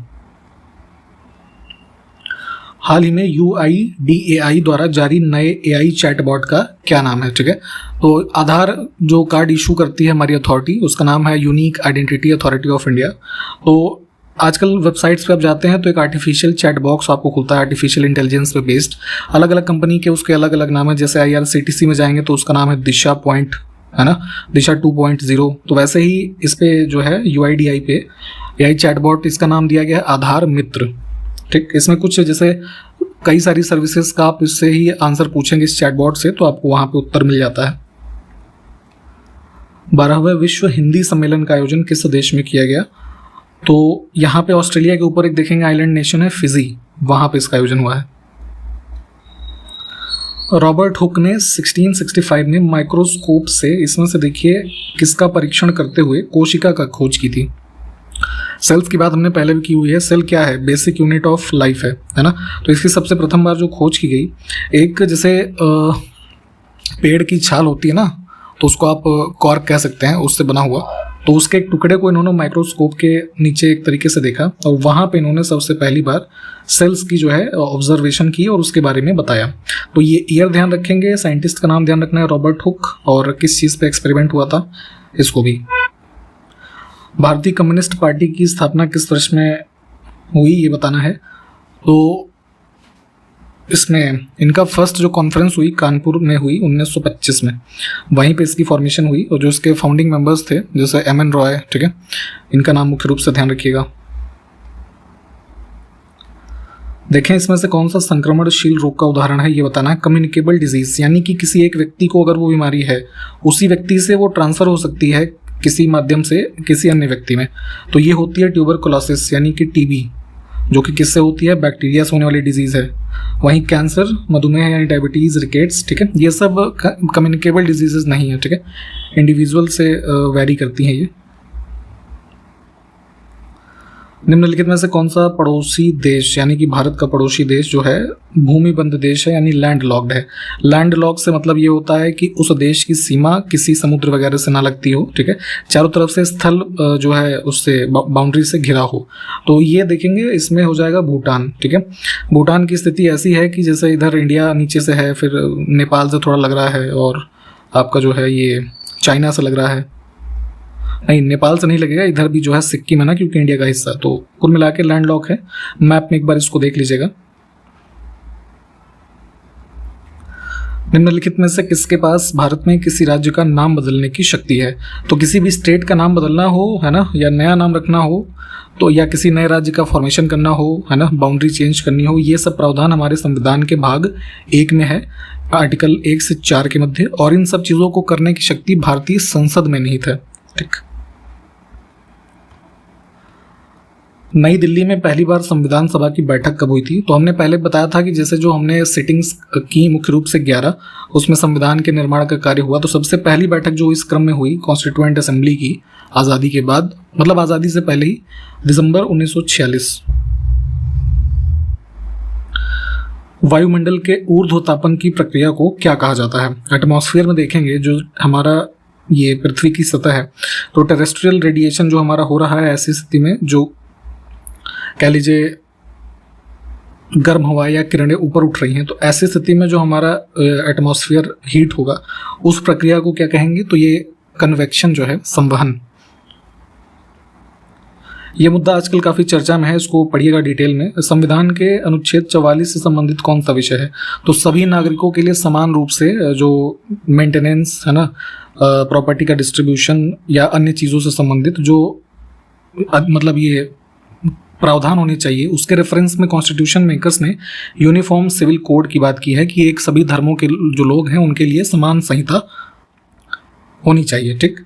Speaker 2: हाल ही में UIDAI द्वारा जारी नए AI चैटबॉट का क्या नाम है, ठीक है। तो आधार जो कार्ड इशू करती है हमारी अथॉरिटी, उसका नाम है unique identity authority of India. तो आजकल वेबसाइट्स पे आप जाते हैं तो एक आर्टिफिशियल चैट बॉक्स आपको खुलता है, आर्टिफिशियल इंटेलिजेंस पे बेस्ड। अलग अलग कंपनी के उसके अलग अलग नाम है, जैसे IRCTC में जाएंगे तो उसका नाम है दिशा पॉइंट, है ना, दिशा 2.0। तो वैसे ही इस पे जो है UIDAI पे AI चैटबॉट, इसका नाम दिया गया है आधार मित्र, ठीक। इसमें कुछ जैसे कई सारी सर्विसेज का आप इससे ही आंसर पूछेंगे इस चैटबॉट से, तो आपको वहां पे उत्तर मिल जाता है। 12वें विश्व हिंदी सम्मेलन का आयोजन किस देश में किया गया। तो यहाँ पे ऑस्ट्रेलिया के ऊपर एक देखेंगे आइलैंड नेशन है फिजी, वहां पे इसका आयोजन हुआ है। रॉबर्ट हुक ने 1665 में माइक्रोस्कोप से, इसमें से देखिए किसका परीक्षण करते हुए कोशिका का खोज की थी। सेल्स की बात हमने पहले भी की हुई है। सेल क्या है, बेसिक यूनिट ऑफ लाइफ है ना। तो इसकी सबसे प्रथम बार जो खोज की गई, एक जैसे पेड़ की छाल होती है ना, तो उसको आप कॉर्क कह सकते हैं, उससे बना हुआ, तो उसके एक टुकड़े को इन्होंने माइक्रोस्कोप के नीचे एक तरीके से देखा और वहाँ पे इन्होंने सबसे पहली बार सेल्स की जो है ऑब्जर्वेशन की और उसके बारे में बताया। तो ये ईयर ध्यान रखेंगे, साइंटिस्ट का नाम ध्यान रखना है रॉबर्ट हुक, और किस चीज़ पे एक्सपेरिमेंट हुआ था इसको भी। भारतीय कम्युनिस्ट पार्टी की स्थापना किस वर्ष में हुई ये बताना है। तो इसमें इनका फर्स्ट जो कॉन्फ्रेंस हुई कानपुर में हुई 1925 में, वहीं पे इसकी फॉर्मेशन हुई। और जो इसके फाउंडिंग मेंबर्स थे जैसे एम एन रॉय, ठीक है, इनका नाम मुख्य रूप से ध्यान रखिएगा। देखें इसमें से कौन सा संक्रमणशील रोग का उदाहरण है ये बताना है। कम्युनिकेबल डिजीज, यानी कि किसी एक व्यक्ति को अगर वो बीमारी है उसी व्यक्ति से वो ट्रांसफर हो सकती है किसी माध्यम से किसी अन्य व्यक्ति में। तो ये होती है ट्यूबरकुलोसिस यानी कि टीबी, जो कि किससे होती है, बैक्टीरिया से होने वाली डिजीज़ है। वहीं कैंसर, मधुमेह यानी डायबिटीज़, रिकेट्स, ठीक है, ये सब कम्युनिकेबल डिजीजेज नहीं है, ठीक है, इंडिविजुअल से वेरी करती हैं ये। निम्नलिखित में से कौन सा पड़ोसी देश यानी कि भारत का पड़ोसी देश जो है भूमिबंध देश है यानी लैंड लॉक्ड है। लैंड लॉक से मतलब ये होता है कि उस देश की सीमा किसी समुद्र वगैरह से ना लगती हो, ठीक है, चारों तरफ से स्थल जो है उससे बाउंड्री से घिरा हो। तो ये देखेंगे इसमें हो जाएगा भूटान, ठीक है। भूटान की स्थिति ऐसी है कि जैसे इधर इंडिया नीचे से है, फिर नेपाल से थोड़ा लग रहा है, और आपका जो है ये चाइना से लग रहा है, नहीं नेपाल से नहीं लगेगा, इधर भी जो है सिक्किम है ना, क्योंकि इंडिया का हिस्सा। तो कुल मिला के लैंड लॉक है। मैप में एक बार इसको देख लीजिएगा। निम्नलिखित में से किसके पास भारत में किसी राज्य का नाम बदलने की शक्ति है। तो किसी भी स्टेट का नाम बदलना हो, है ना, या नया नाम रखना हो, तो या किसी नए राज्य का फॉर्मेशन करना हो, है ना, बाउंड्री चेंज करनी हो, ये सब प्रावधान हमारे संविधान के भाग 1 में है, आर्टिकल 1 से 4 के मध्य। और इन सब चीज़ों को करने की शक्ति भारतीय संसद में निहित है, ठीक। नई दिल्ली में पहली बार संविधान सभा की बैठक कब हुई थी। तो हमने पहले बताया था कि जैसे जो हमने सिटिंग्स की मुख्य रूप से 11, उसमें संविधान के निर्माण का कार्य हुआ। तो सबसे पहली बैठक जो इस क्रम में हुई कॉन्स्टिट्यूएंट असेंबली की, आज़ादी के बाद, मतलब आज़ादी से पहले ही, दिसंबर 1946। वायुमंडल के ऊर्ध्वतापन की प्रक्रिया को क्या कहा जाता है। एटमॉस्फेयर में देखेंगे जो हमारा ये पृथ्वी की सतह है, तो टेरेस्ट्रियल रेडिएशन जो हमारा हो रहा है ऐसी स्थिति में, जो कह लीजिए गर्म हवा या किरणें ऊपर उठ रही हैं, तो ऐसी स्थिति में जो हमारा एटमॉस्फेयर हीट होगा उस प्रक्रिया को क्या कहेंगे, तो ये कन्वेक्शन जो है, संवहन। ये मुद्दा आजकल काफ़ी चर्चा में है, इसको पढ़िएगा डिटेल में। संविधान के अनुच्छेद 44 से संबंधित कौन सा विषय है। तो सभी नागरिकों के लिए समान रूप से जो मेंटेनेंस है ना, प्रॉपर्टी का डिस्ट्रीब्यूशन या अन्य चीज़ों से संबंधित जो मतलब ये प्रावधान होने चाहिए, उसके रेफरेंस में कॉन्स्टिट्यूशन मेकर्स ने यूनिफॉर्म सिविल कोड की बात की है कि एक सभी धर्मों के जो लोग हैं उनके लिए समान संहिता होनी चाहिए, ठीक।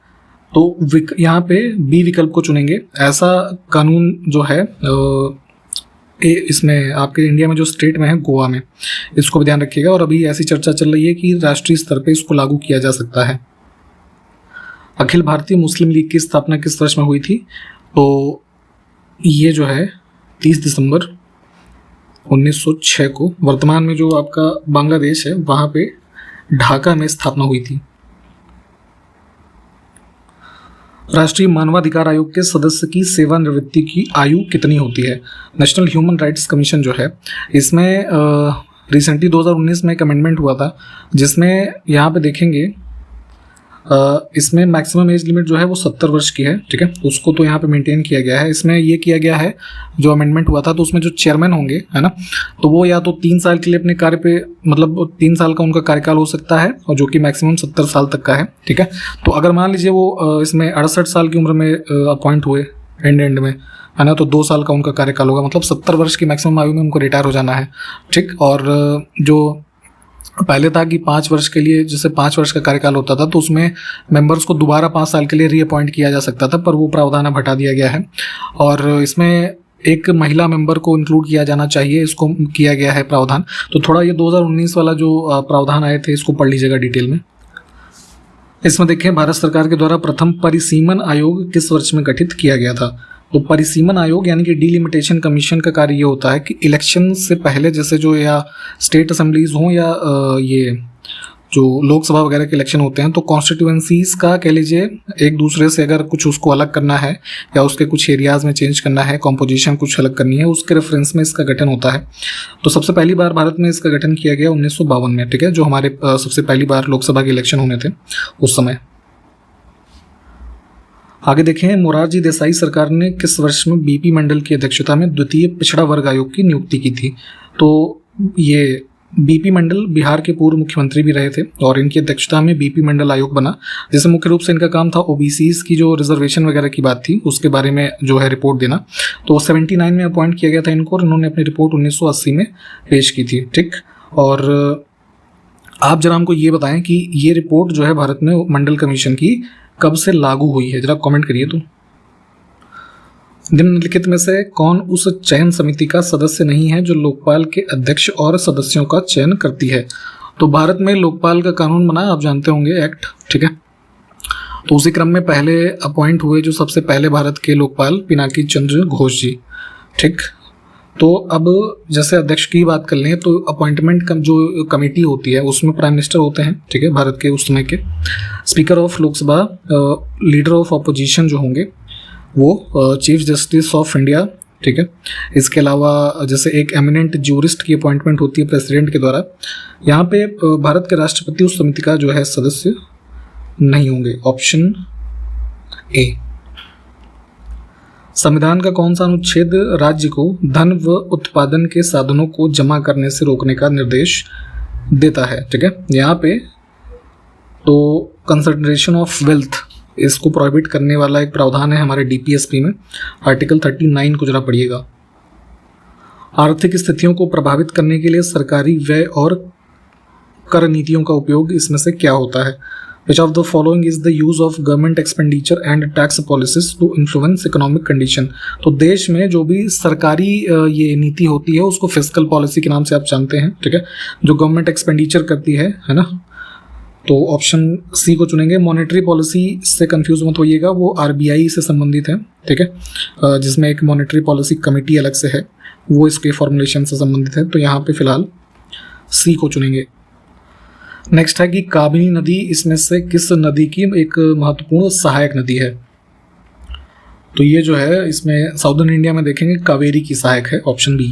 Speaker 2: तो यहाँ पे बी विकल्प को चुनेंगे। ऐसा कानून जो है इसमें आपके इंडिया में जो स्टेट में है, गोवा में, इसको भी ध्यान रखिएगा। और अभी ऐसी चर्चा चल रही है कि राष्ट्रीय स्तर पे इसको लागू किया जा सकता है। अखिल भारतीय मुस्लिम लीग की स्थापना किस वर्ष में हुई थी। तो ये जो है 30 दिसंबर 1906 को, वर्तमान में जो आपका बांग्लादेश है वहाँ पे ढाका में स्थापना हुई थी। राष्ट्रीय मानवाधिकार आयोग के सदस्य की सेवानिवृत्ति की आयु कितनी होती है। नेशनल ह्यूमन राइट्स कमीशन जो है, इसमें रिसेंटली 2019 में एक अमेंडमेंट हुआ था, जिसमें यहाँ पे देखेंगे इसमें मैक्सिमम एज लिमिट जो है वो 70 वर्ष की है, ठीक है, उसको तो यहाँ पे मेंटेन किया गया है। इसमें ये किया गया है, जो अमेंडमेंट हुआ था, तो उसमें जो चेयरमैन होंगे, है ना, तो वो या तो 3 साल के लिए अपने कार्य पे, मतलब 3 साल का उनका कार्यकाल हो सकता है, और जो कि मैक्सिमम 70 साल तक का है, ठीक है। तो अगर मान लीजिए वो इसमें 68 साल की उम्र में अपॉइंट हुए एंड में, है ना, तो 2 साल का उनका कार्यकाल होगा, मतलब 70 वर्ष की मैक्सिमम आयु में उनको रिटायर हो जाना है, ठीक। और जो पहले था कि 5 वर्ष के लिए, जैसे 5 वर्ष का कार्यकाल होता था, तो उसमें मेंबर्स को दोबारा 5 साल के लिए रीअपॉइंट किया जा सकता था, पर वो प्रावधान अब हटा दिया गया है। और इसमें एक महिला मेंबर को इंक्लूड किया जाना चाहिए, इसको किया गया है प्रावधान। तो थोड़ा ये 2019 वाला जो प्रावधान आए थे, इसको पढ़ लीजिएगा डिटेल में। इसमें देखें, भारत सरकार के द्वारा प्रथम परिसीमन आयोग किस वर्ष में गठित किया गया था। तो परिसीमन आयोग यानी कि डिलिमिटेशन कमीशन का कार्य ये होता है कि इलेक्शन से पहले, जैसे जो या स्टेट असेंबलीज हों या ये जो लोकसभा वगैरह के इलेक्शन होते हैं, तो कॉन्स्टिट्यूएंसीज का कह लीजिए एक दूसरे से अगर कुछ उसको अलग करना है या उसके कुछ एरियाज़ में चेंज करना है, कॉम्पोजिशन कुछ अलग करनी है, उसके रेफरेंस में इसका गठन होता है। तो सबसे पहली बार भारत में इसका गठन किया गया 1952 में, ठीक है, जो हमारे सबसे पहली बार लोकसभा के इलेक्शन होने थे उस समय। आगे देखें, मोरारजी देसाई सरकार ने किस वर्ष में बीपी मंडल की अध्यक्षता में द्वितीय पिछड़ा वर्ग आयोग की नियुक्ति की थी? तो ये बीपी मंडल बिहार के पूर्व मुख्यमंत्री भी रहे थे और इनकी अध्यक्षता में बीपी मंडल आयोग बना, जिससे मुख्य रूप से इनका काम था ओबीसीज की जो रिजर्वेशन वगैरह की बात थी उसके बारे में जो है रिपोर्ट देना। तो 79 में अपॉइंट किया गया था इनको और इन्होंने अपनी रिपोर्ट 1980 में पेश की थी। ठीक, और आप जरा हमको ये बताएं कि ये रिपोर्ट जो है भारत में मंडल कमीशन की कब से लागू हुई है, जरा कमेंट करिए। तो निम्नलिखित में से कौन उस चयन समिति का सदस्य नहीं है जो लोकपाल के अध्यक्ष और सदस्यों का चयन करती है? तो भारत में लोकपाल का कानून बना, आप जानते होंगे, एक्ट। ठीक है, तो उसी क्रम में पहले अपॉइंट हुए जो सबसे पहले भारत के लोकपाल पिनाकी चंद्र घोष जी। ठीक, तो अब जैसे अध्यक्ष की बात कर लें तो अपॉइंटमेंट जो कमेटी होती है उसमें प्राइम मिनिस्टर होते हैं। ठीक है, भारत के उस समय के speaker of Lok Sabha, leader of opposition जो होंगे वो चीफ जस्टिस ऑफ इंडिया। ठीक है, इसके अलावा जैसे एक एमिनेंट ज्यूरिस्ट की अपॉइंटमेंट होती है प्रेसिडेंट के द्वारा। यहाँ पे भारत के राष्ट्रपति उस समिति का जो है सदस्य नहीं होंगे, ऑप्शन ए। संविधान का कौन सा अनुच्छेद राज्य को धन व उत्पादन के साधनों को जमा करने से रोकने का निर्देश देता है? ठीक है, यहाँ पे तो कंसंट्रेशन ऑफ वेल्थ इसको प्रोहिबिट करने वाला एक प्रावधान है हमारे डीपीएसपी में, आर्टिकल 39 को जरा पढ़िएगा। आर्थिक स्थितियों को प्रभावित करने के लिए सरकारी व्यय और कर नीतियों का उपयोग इसमें से क्या होता है? Which of the following is the use of government expenditure and tax policies to influence economic condition? तो देश में जो भी सरकारी ये नीति होती है उसको फिस्कल पॉलिसी के नाम से आप जानते हैं। ठीक है, जो गवर्नमेंट एक्सपेंडिचर करती है ना, तो ऑप्शन सी को चुनेंगे। मॉनेटरी पॉलिसी से कंफ्यूज मत होइएगा, वो आरबीआई से संबंधित है। ठीक है, जिसमें एक मॉनेटरी पॉलिसी कमेटी अलग से है, वो इसके फॉर्मुलेशन से संबंधित है। तो यहाँ पे फिलहाल सी को चुनेंगे। नेक्स्ट है कि काबिनी नदी इसमें से किस नदी की एक महत्वपूर्ण सहायक नदी है? तो ये जो है इसमें साउदर्न इंडिया में देखेंगे कावेरी की सहायक है, ऑप्शन बी।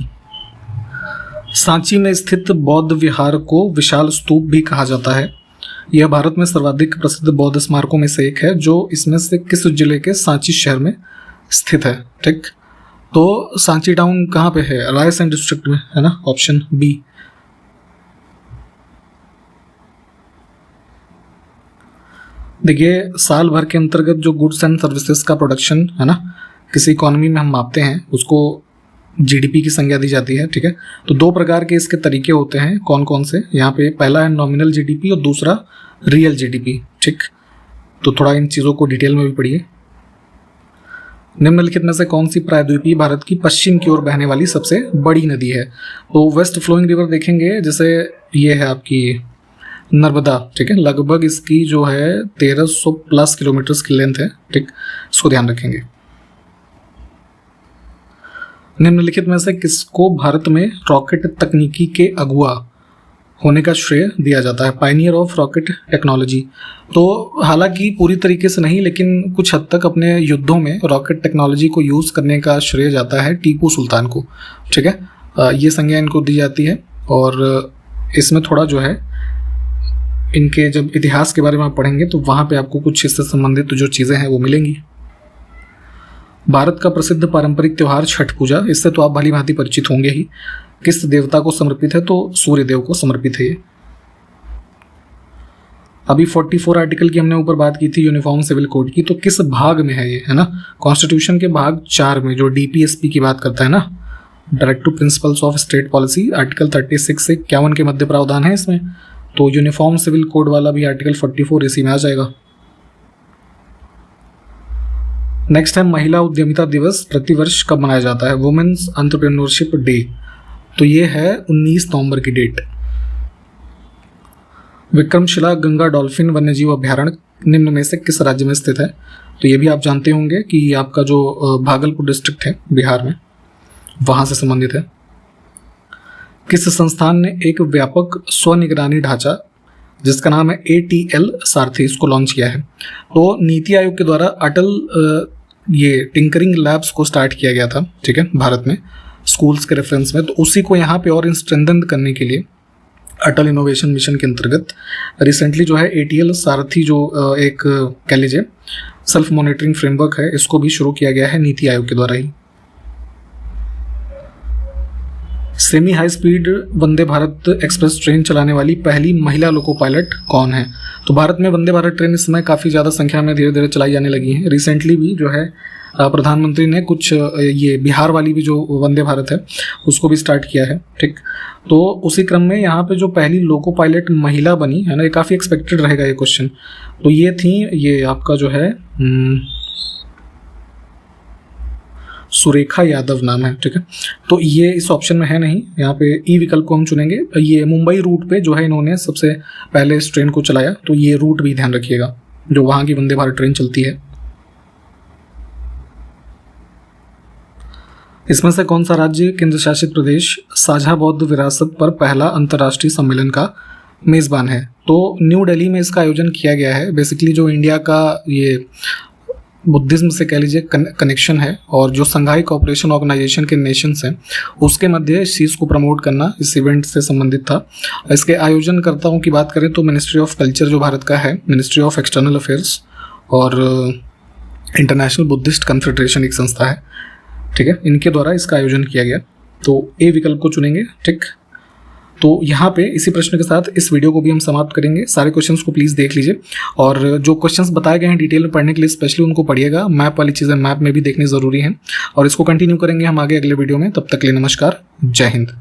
Speaker 2: सांची में स्थित बौद्ध विहार को विशाल स्तूप भी कहा जाता है। यह भारत में सर्वाधिक प्रसिद्ध बौद्ध स्मारकों में से एक है जो इसमें से किस जिले के सांची शहर में स्थित है? ठीक, तो सांची टाउन कहाँ पे है? रायसेन डिस्ट्रिक्ट में है ना, ऑप्शन बी। देखिए, साल भर के अंतर्गत जो गुड्स एंड सर्विसेज का प्रोडक्शन है ना, किसी इकोनॉमी में हम मापते हैं उसको जीडीपी की संज्ञा दी जाती है। ठीक है, तो दो प्रकार के इसके तरीके होते हैं। कौन कौन से? यहाँ पे पहला है नॉमिनल जीडीपी और दूसरा रियल जीडीपी। ठीक, तो थोड़ा इन चीज़ों को डिटेल में भी पढ़िए। निम्नलिखित में से कौन सी प्रायद्वीपीय भारत की पश्चिम की ओर बहने वाली सबसे बड़ी नदी है? तो वेस्ट फ्लोइंग रिवर देखेंगे, जैसे ये है आपकी नर्मदा। ठीक है, लगभग इसकी जो है 1300 प्लस किलोमीटर की लेंथ है। ठीक, इसको ध्यान रखेंगे। निम्नलिखित में से किसको भारत में रॉकेट तकनीकी के अगुआ होने का श्रेय दिया जाता है? Pioneer of rocket technology. तो हालांकि पूरी तरीके से नहीं, लेकिन कुछ हद तक अपने युद्धों में रॉकेट टेक्नोलॉजी को यूज़ करने का श्रेय जाता है टीपू सुल्तान को। ठीक है, ये संज्ञा इनको दी जाती है और इसमें थोड़ा जो है इनके जब इतिहास के बारे में आप पढ़ेंगे तो वहाँ पे आपको कुछ इससे संबंधित जो चीज़ें हैं वो मिलेंगी। भारत का प्रसिद्ध पारंपरिक त्यौहार छठ पूजा, इससे तो आप भली भांति परिचित होंगे ही। किस देवता को समर्पित है? तो सूर्य देव को समर्पित है ये। अभी 44 आर्टिकल की हमने ऊपर बात की थी यूनिफॉर्म सिविल कोड की, तो किस भाग में है ये, है ना? कॉन्स्टिट्यूशन के भाग 4 में, जो डीपीएसपी की बात करता है ना, directive principles of state policy, article 36 से 51 के मध्य प्रावधान है इसमें। तो यूनिफॉर्म सिविल कोड वाला भी आर्टिकल 44 इसी में आ जाएगा। नेक्स्ट है महिला उद्यमिता दिवस प्रतिवर्ष कब मनाया जाता है? Women's entrepreneurship day. तो ये है 19 नवंबर की डेट। विक्रमशिला गंगा डॉल्फिन वन्यजीव अभ्यारण्य निम्न में से किस राज्य में स्थित है? तो ये भी आप जानते होंगे कि आपका जो भागलपुर डिस्ट्रिक्ट है बिहार में, वहाँ से संबंधित है। किस संस्थान ने एक व्यापक स्वनिगरानी ढांचा जिसका नाम है ATL सारथी इसको लॉन्च किया है? तो नीति आयोग के द्वारा अटल ये टिंकरिंग लैब्स को स्टार्ट किया गया था, ठीक है, भारत में स्कूल्स के रेफरेंस में। तो उसी को यहाँ पे और स्ट्रेंथन करने के लिए अटल इनोवेशन मिशन के अंतर्गत रिसेंटली जो है ATL सारथी जो एक कह लीजिए सेल्फ मॉनिटरिंग फ्रेमवर्क है, इसको भी शुरू किया गया है नीति आयोग के द्वारा ही। Semi high speed Vande Bharat express train चलाने वाली पहली महिला लोको पायलट कौन है? तो भारत में वंदे भारत ट्रेन इस समय काफ़ी ज़्यादा संख्या में धीरे धीरे चलाई जाने लगी है। रिसेंटली भी जो है प्रधानमंत्री ने कुछ ये बिहार वाली भी जो वंदे भारत है उसको भी स्टार्ट किया है, ठीक। तो उसी क्रम में यहाँ पे जो पहली लोको पायलट महिला बनी है ना, ये काफ़ी एक्सपेक्टेड रहेगा ये क्वेश्चन। तो ये थी, ये आपका जो है सुरेखा यादव नाम है, ठीक है। तो ये इस ऑप्शन में है नहीं, यहाँ पे ई विकल्प को हम चुनेंगे। ये मुंबई रूट पे जो है इन्होंने सबसे पहले इस ट्रेन को चलाया, तो ये रूट भी ध्यान रखिएगा जो वहाँ की वंदे भारत ट्रेन चलती है। इसमें से कौन सा राज्य केंद्र शासित प्रदेश साझा बौद्ध विरासत पर पहला अंतर्राष्ट्रीय सम्मेलन का मेज़बान है? तो न्यू दिल्ली में इसका आयोजन किया गया है। बेसिकली जो इंडिया का ये बुद्धिज्म से कह लीजिए कनेक्शन है और जो संघाई कोऑपरेशन ऑर्गेनाइजेशन के नेशंस हैं उसके मध्य इस चीज़ को प्रमोट करना इस इवेंट से संबंधित था। इसके आयोजनकर्ताओं की बात करें तो मिनिस्ट्री ऑफ कल्चर जो भारत का है, मिनिस्ट्री ऑफ एक्सटर्नल अफेयर्स और इंटरनेशनल बुद्धिस्ट कन्फेडरेशन एक संस्था है, ठीक है, इनके द्वारा इसका आयोजन किया गया। तो ए विकल्प को चुनेंगे, ठीक। तो यहाँ पे इसी प्रश्न के साथ इस वीडियो को भी हम समाप्त करेंगे। सारे क्वेश्चंस को प्लीज़ देख लीजिए और जो क्वेश्चंस बताए गए हैं डिटेल में पढ़ने के लिए स्पेशली उनको पढ़िएगा। मैप वाली चीज़ें मैप में भी देखनी ज़रूरी है और इसको कंटिन्यू करेंगे हम आगे अगले वीडियो में। तब तक के लिए नमस्कार, जय हिंद।